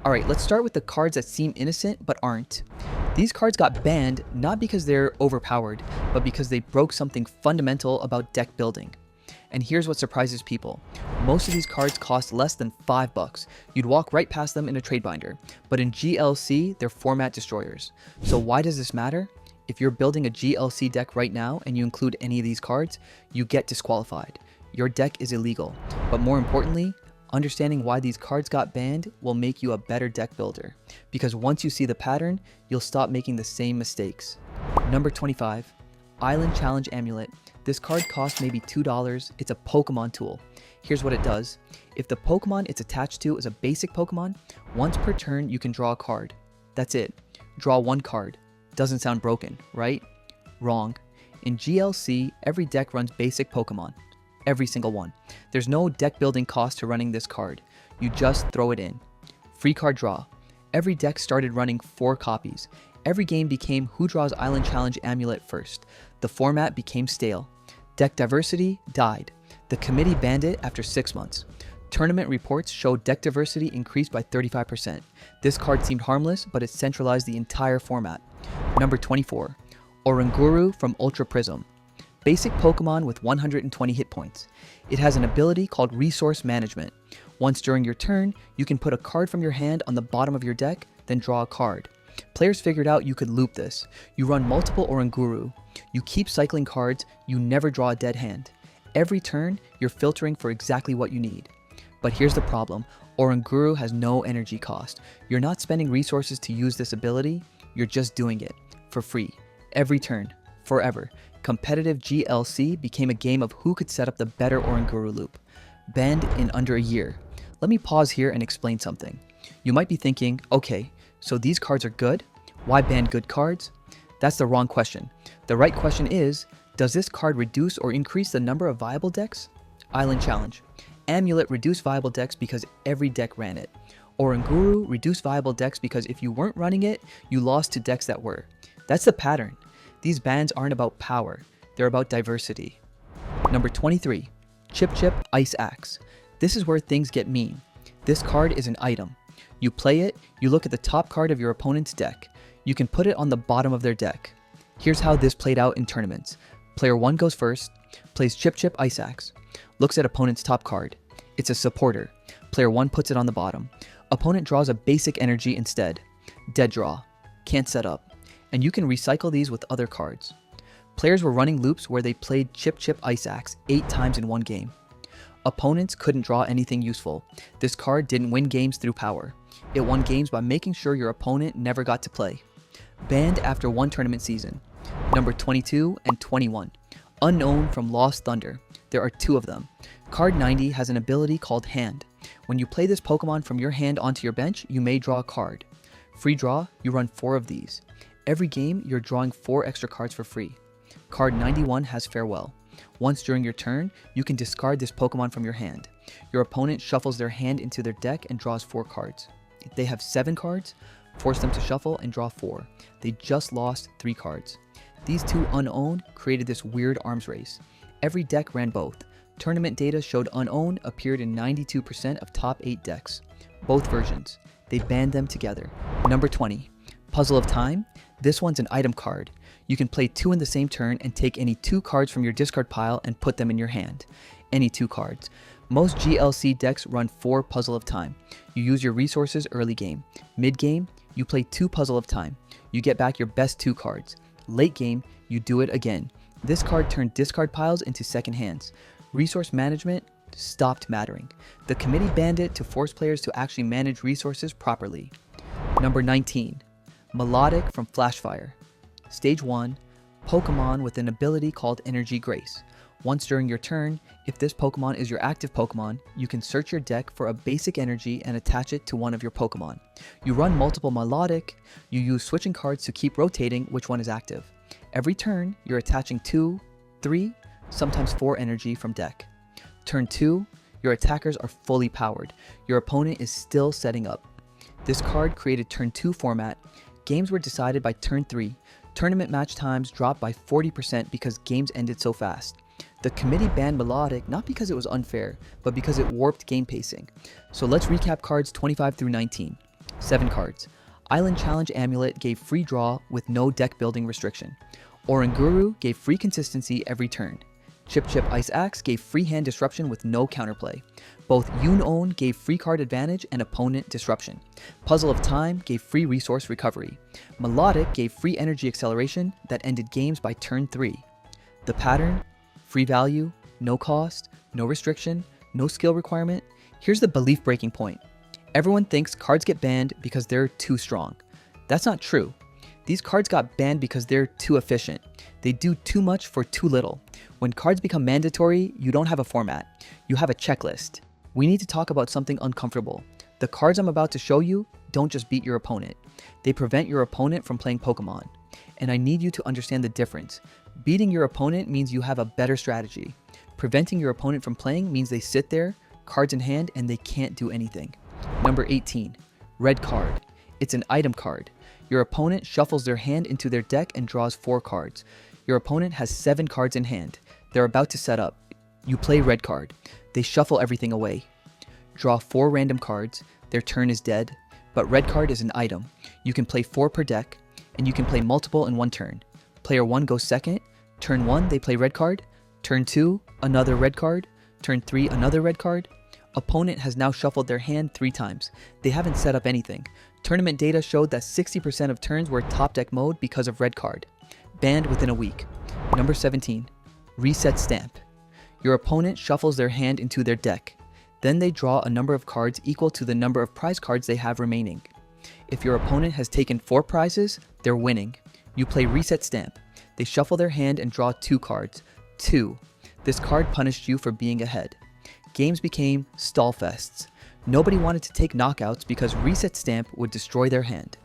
Alright, let's start with the cards that seem innocent but aren't. These cards got banned not because they're overpowered, but because they broke something fundamental about deck building. And here's what surprises people. Most of these cards cost less than $5. You'd walk right past them in a trade binder. But in GLC, they're format destroyers. So why does this matter? If you're building a GLC deck right now and you include any of these cards, you get disqualified. Your deck is illegal. But more importantly, understanding why these cards got banned will make you a better deck builder. Because once you see the pattern, you'll stop making the same mistakes. Number 25. Island Challenge Amulet. This card costs maybe $2. It's a Pokemon tool. Here's what it does. If the Pokemon it's attached to is a basic Pokemon, once per turn you can draw a card. That's it. Draw one card. Doesn't sound broken, right? Wrong. In GLC, every deck runs basic Pokemon. Every single one. There's no deck building cost to running this card. You just throw it in. Free card draw. Every deck started running 4 copies. Every game became who draws Island Challenge Amulet first. The format became stale. Deck diversity died. The committee banned it after 6 months. Tournament reports showed deck diversity increased by 35%. This card seemed harmless, but it centralized the entire format. Number 24. Oranguru from Ultra Prism. Basic Pokemon with 120 hit points. It has an ability called Resource Management. Once during your turn, you can put a card from your hand on the bottom of your deck, then draw a card. Players figured out you could loop this. You run multiple Oranguru. You keep cycling cards, you never draw a dead hand. Every turn, you're filtering for exactly what you need. But here's the problem. Oranguru has no energy cost. You're not spending resources to use this ability, you're just doing it. For free. Every turn. Forever. Competitive GLC became a game of who could set up the better Oranguru loop. Banned in under a year. Let me pause here and explain something. You might be thinking, okay, so these cards are good? Why ban good cards? That's the wrong question. The right question is, does this card reduce or increase the number of viable decks? Island Challenge. Amulet reduced viable decks because every deck ran it. Oranguru reduced viable decks because if you weren't running it, you lost to decks that were. That's the pattern. These bans aren't about power, they're about diversity. Number 23. Chip Chip Ice Axe. This is where things get mean. This card is an item. You play it, you look at the top card of your opponent's deck. You can put it on the bottom of their deck. Here's how this played out in tournaments. Player 1 goes first, plays Chip Chip Ice Axe, looks at opponent's top card. It's a supporter. Player 1 puts it on the bottom. Opponent draws a basic energy instead. Dead draw. Can't set up. And you can recycle these with other cards. Players were running loops where they played Chip Chip Ice Axe 8 times in one game. Opponents couldn't draw anything useful. This card didn't win games through power. It won games by making sure your opponent never got to play. Banned after one tournament season. Number 22 and 21. Unknown from Lost Thunder. There are 2 of them. Card 90 has an ability called Hand. When you play this Pokemon from your hand onto your bench, you may draw a card. Free draw, you run 4 of these. Every game, you're drawing 4 extra cards for free. Card 91 has Farewell. Once during your turn, you can discard this Pokemon from your hand. Your opponent shuffles their hand into their deck and draws 4 cards. If they have 7 cards, force them to shuffle and draw 4. They just lost 3 cards. These 2 unowned created this weird arms race. Every deck ran both. Tournament data showed unowned appeared in 92% of top 8 decks. Both versions. They banned them together. Number 20. Puzzle of Time. This one's an item card. You can play 2 in the same turn and take any 2 cards from your discard pile and put them in your hand. Any 2 cards. Most GLC decks run 4 Puzzle of Time. You use your resources early game. Mid game, you play 2 Puzzle of Time. You get back your best 2 cards. Late game, you do it again. This card turned discard piles into second hands. Resource management stopped mattering. The committee banned it to force players to actually manage resources properly. Number 19. Melodic from Flashfire. Stage 1. Pokemon with an ability called Energy Grace. Once during your turn, if this Pokemon is your active Pokemon, you can search your deck for a basic energy and attach it to one of your Pokemon. You run multiple Melodic, you use switching cards to keep rotating which one is active. Every turn, you're attaching 2, 3, sometimes 4 energy from deck. Turn 2, your attackers are fully powered. Your opponent is still setting up. This card created turn 2 format. Games were decided by turn 3. Tournament match times dropped by 40% because games ended so fast. The committee banned Melodic not because it was unfair, but because it warped game pacing. So let's recap cards 25 through 19. 7 cards. Island Challenge Amulet gave free draw with no deck building restriction. Oranguru gave free consistency every turn. Chip Chip Ice Axe gave free hand disruption with no counterplay. Both Yun-On gave free card advantage and opponent disruption. Puzzle of Time gave free resource recovery. Melodic gave free energy acceleration that ended games by turn 3. The pattern, free value, no cost, no restriction, no skill requirement. Here's the belief breaking point. Everyone thinks cards get banned because they're too strong. That's not true. These cards got banned because they're too efficient. They do too much for too little. When cards become mandatory, you don't have a format. You have a checklist. We need to talk about something uncomfortable. The cards I'm about to show you don't just beat your opponent. They prevent your opponent from playing Pokemon. And I need you to understand the difference. Beating your opponent means you have a better strategy. Preventing your opponent from playing means they sit there, cards in hand, and they can't do anything. Number 18, red card. It's an item card. Your opponent shuffles their hand into their deck and draws 4 cards. Your opponent has 7 cards in hand. They're about to set up. You play red card. They shuffle everything away. Draw 4 random cards. Their turn is dead. But red card is an item. You can play 4 per deck, and you can play multiple in one turn. Player 1 goes second. Turn 1, they play red card. Turn 2, another red card. Turn 3, another red card. Opponent has now shuffled their hand 3 times. They haven't set up anything. Tournament data showed that 60% of turns were top deck mode because of red card. Banned within a week. Number 17, reset stamp. Your opponent shuffles their hand into their deck. Then they draw a number of cards equal to the number of prize cards they have remaining. If your opponent has taken 4 prizes, they're winning. You play reset stamp. They shuffle their hand and draw 2 cards. 2. This card punished you for being ahead. Games became stall fests. Nobody wanted to take knockouts because reset stamp would destroy their hand.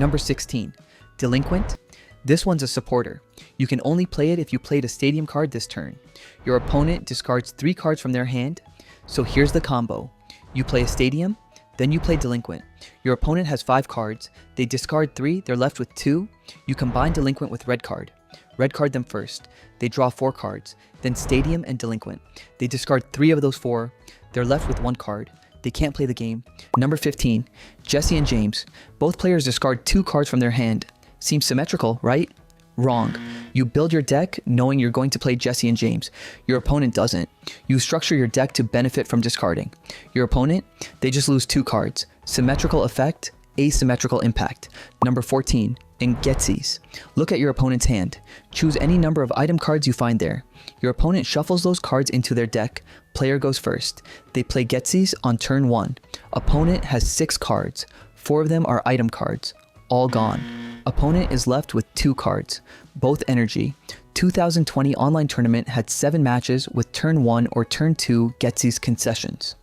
Number 16, delinquent. This one's a supporter. You can only play it if you played a stadium card this turn. Your opponent discards 3 cards from their hand. So here's the combo. You play a stadium, then you play delinquent. Your opponent has 5 cards. They discard 3, they're left with 2. You combine delinquent with red card. Red card them first. They draw 4 cards. Then stadium and delinquent. They discard 3 of those 4. They're left with 1 card. They can't play the game. Number 15, Jesse and James. Both players discard 2 cards from their hand. Seems symmetrical, right? Wrong. You build your deck knowing you're going to play Jesse and James. Your opponent doesn't. You structure your deck to benefit from discarding. Your opponent, they just lose 2 cards. Symmetrical effect, asymmetrical impact. Number 14, Getsis. Look at your opponent's hand. Choose any number of item cards you find there. Your opponent shuffles those cards into their deck. Player goes first. They play Getsis on turn 1. Opponent has 6 cards. 4 of them are item cards. All gone. Opponent is left with 2 cards. Both energy. 2020 online tournament had 7 matches with turn 1 or turn 2 Getsis concessions.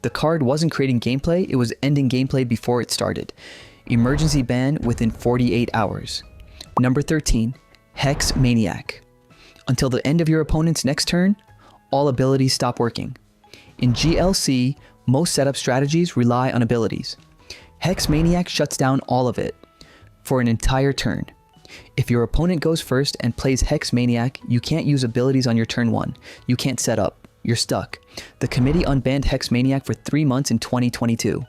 The card wasn't creating gameplay, it was ending gameplay before it started. Emergency ban within 48 hours. Number 13, Hex Maniac. Until the end of your opponent's next turn, all abilities stop working. In GLC, most setup strategies rely on abilities. Hex Maniac shuts down all of it for an entire turn. If your opponent goes first and plays Hex Maniac, you can't use abilities on your turn 1. You can't set up. You're stuck. The committee unbanned Hex Maniac for 3 months in 2022.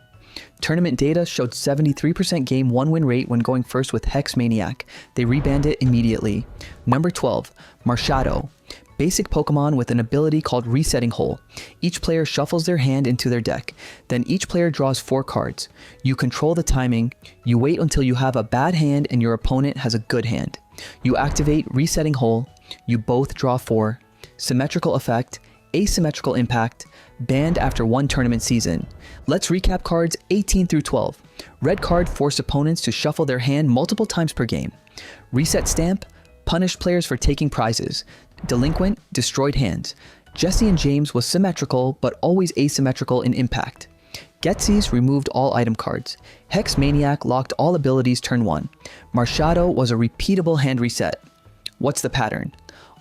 Tournament data showed 73% game 1 win rate when going first with Hex Maniac. They rebanned it immediately. Number 12, Marshado. Basic Pokemon with an ability called Resetting Hole. Each player shuffles their hand into their deck. Then each player draws 4 cards. You control the timing. You wait until you have a bad hand and your opponent has a good hand. You activate Resetting Hole. You both draw 4. Symmetrical effect. Asymmetrical impact. Banned after 1 tournament season. Let's recap cards 18 through 12. Red card forced opponents to shuffle their hand multiple times per game. Reset stamp punished players for taking prizes. Delinquent destroyed hands. Jesse and James was symmetrical but always asymmetrical in impact. Getsis removed all item cards. Hex Maniac locked all abilities turn 1. Marshado was a repeatable hand reset. What's the pattern?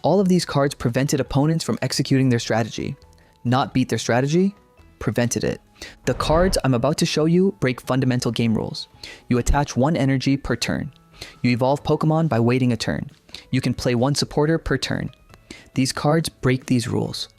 All of these cards prevented opponents from executing their strategy. Not beat their strategy, prevented it. The cards I'm about to show you break fundamental game rules. You attach 1 energy per turn. You evolve Pokemon by waiting a turn. You can play 1 supporter per turn. These cards break these rules.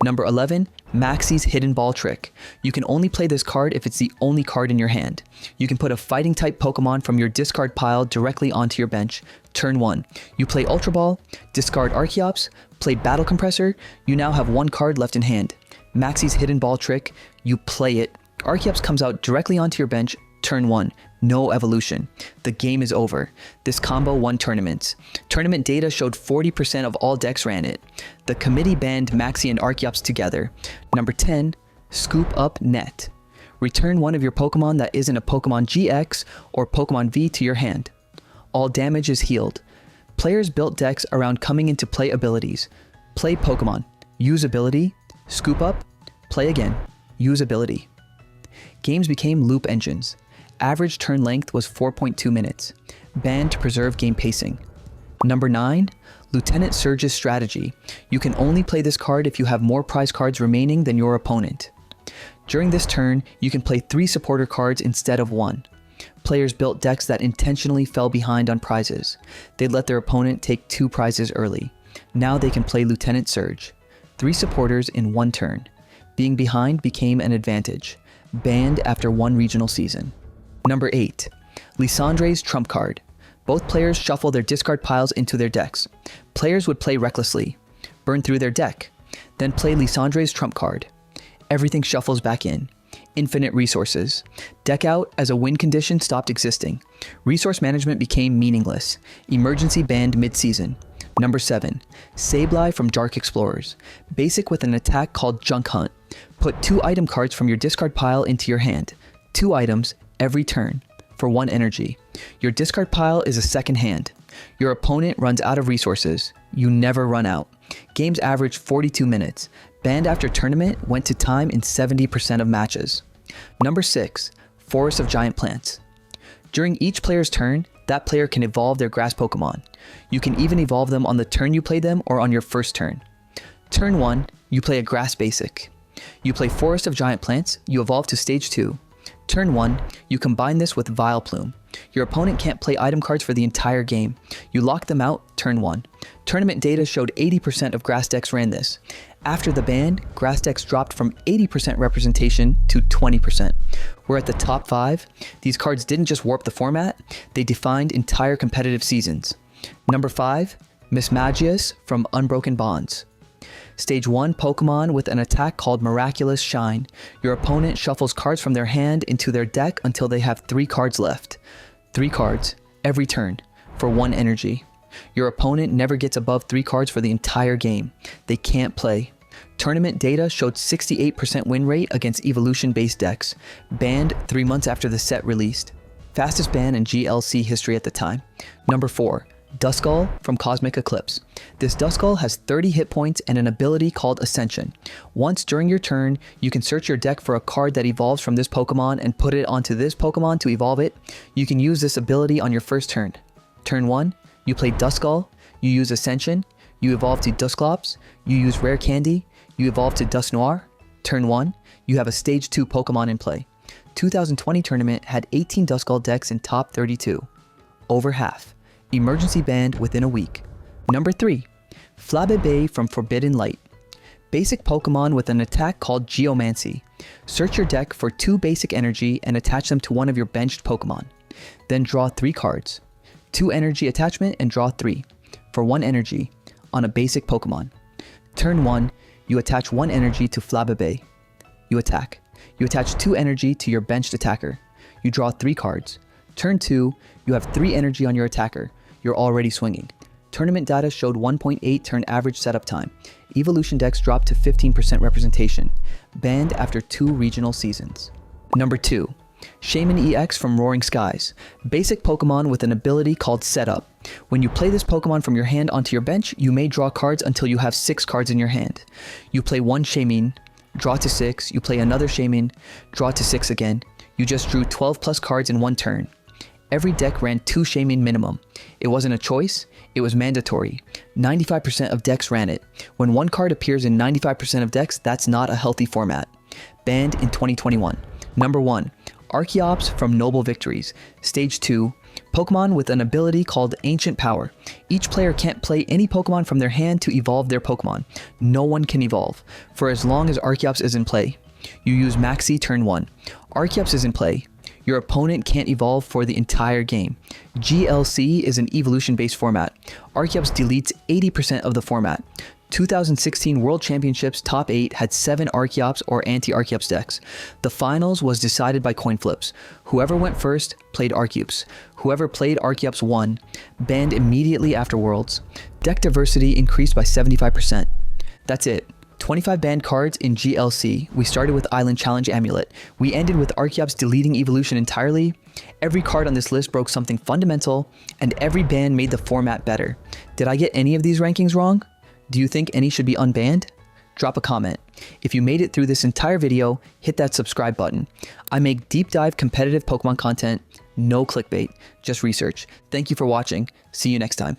Number 11, Maxie's Hidden Ball Trick. You can only play this card if it's the only card in your hand. You can put a fighting type Pokemon from your discard pile directly onto your bench. Turn 1. You play Ultra Ball, discard Archeops, play Battle Compressor, you now have one card left in hand. Maxie's Hidden Ball Trick, you play it. Archeops comes out directly onto your bench. Turn 1. No evolution. The game is over. This combo won tournaments. Tournament data showed 40% of all decks ran it. The committee banned Maxie and Archeops together. Number 10. Scoop Up Net. Return one of your Pokemon that isn't a Pokemon GX or Pokemon V to your hand. All damage is healed. Players built decks around coming into play abilities. Play Pokemon. Use ability. Scoop up. Play again. Use ability. Games became loop engines. Average turn length was 4.2 minutes. Banned to preserve game pacing. Number 9. Lieutenant Surge's Strategy. You can only play this card if you have more prize cards remaining than your opponent. During this turn, you can play 3 supporter cards instead of 1. Players built decks that intentionally fell behind on prizes. They let their opponent take 2 prizes early. Now they can play Lieutenant Surge. 3 supporters in 1 turn. Being behind became an advantage. Banned after 1 regional season. Number 8. Lissandre's Trump Card. Both players shuffle their discard piles into their decks. Players would play recklessly, burn through their deck, then play Lissandre's Trump Card. Everything shuffles back in. Infinite resources. Deck out as a win condition stopped existing. Resource management became meaningless. Emergency banned mid-season. Number 7. Sableye from Dark Explorers. Basic with an attack called Junk Hunt. Put 2 item cards from your discard pile into your hand. 2 items every turn for 1 energy. Your discard pile is a second hand. Your opponent runs out of resources. You never run out. Games average 42 minutes. Banned after tournament, went to time in 70% of matches. Number 6. Forest of Giant Plants. During each player's turn, that player can evolve their grass Pokemon. You can even evolve them on the turn you play them or on your first turn. Turn 1, you play a grass basic. You play Forest of Giant Plants, you evolve to stage 2. Turn 1, you combine this with Vileplume. Your opponent can't play item cards for the entire game. You lock them out, turn 1. Tournament data showed 80% of grass decks ran this. After the ban, grass decks dropped from 80% representation to 20%. We're at the top 5. These cards didn't just warp the format, they defined entire competitive seasons. Number 5, Mismagius from Unbroken Bonds. Stage 1 Pokemon with an attack called Miraculous Shine. Your opponent shuffles cards from their hand into their deck until they have 3 cards left. 3 cards, every turn, for 1 energy. Your opponent never gets above 3 cards for the entire game. They can't play. Tournament data showed 68% win rate against evolution-based decks. Banned 3 months after the set released. Fastest ban in GLC history at the time. Number 4. Duskull from Cosmic Eclipse. This Duskull has 30 hit points and an ability called Ascension. Once during your turn, you can search your deck for a card that evolves from this Pokemon and put it onto this Pokemon to evolve it. You can use this ability on your first turn. Turn 1, you play Duskull, you use Ascension, you evolve to Dusclops, you use Rare Candy, you evolve to Dusknoir. Turn 1, you have a stage 2 Pokemon in play. 2020 tournament had 18 Duskull decks in top 32. Over half. Emergency banned within a week. Number 3. Flabébé from Forbidden Light. Basic Pokemon with an attack called Geomancy. Search your deck for 2 basic energy and attach them to one of your benched Pokemon. Then draw 3 cards. 2 energy attachment and draw 3 for 1 energy on a basic Pokemon. Turn 1, you attach 1 energy to Flabébé. You attack. You attach 2 energy to your benched attacker. You draw 3 cards. Turn 2, you have 3 energy on your attacker. You're already swinging. Tournament data showed 1.8 turn average setup time. Evolution decks dropped to 15% representation. Banned after 2 regional seasons. Number 2. Shaman EX from Roaring Skies. Basic Pokemon with an ability called Setup. When you play this Pokemon from your hand onto your bench, you may draw cards until you have 6 cards in your hand. You play 1 Shaman, draw to 6, you play another Shaman, draw to 6 again. You just drew 12 plus cards in 1 turn. Every deck ran 2 Shaman minimum. It wasn't a choice, it was mandatory. 95% of decks ran it. When 1 card appears in 95% of decks, that's not a healthy format. Banned in 2021. Number 1. Archeops from Noble Victories. Stage 2. Pokemon with an ability called Ancient Power. Each player can't play any Pokemon from their hand to evolve their Pokemon. No one can evolve, for as long as Archeops is in play. You use Maxi turn 1. Archeops is in play. Your opponent can't evolve for the entire game. GLC is an evolution-based format. Archeops deletes 80% of the format. 2016 World Championships Top 8 had 7 Archeops or anti-Archeops decks. The finals was decided by coin flips. Whoever went first played Archeops. Whoever played Archeops won. Banned immediately after Worlds. Deck diversity increased by 75%. That's it. 25 banned cards in GLC. We started with Island Challenge Amulet. We ended with Archeops deleting evolution entirely. Every card on this list broke something fundamental, and every ban made the format better. Did I get any of these rankings wrong? Do you think any should be unbanned? Drop a comment. If you made it through this entire video, hit that subscribe button. I make deep dive competitive Pokemon content, no clickbait, just research. Thank you for watching. See you next time.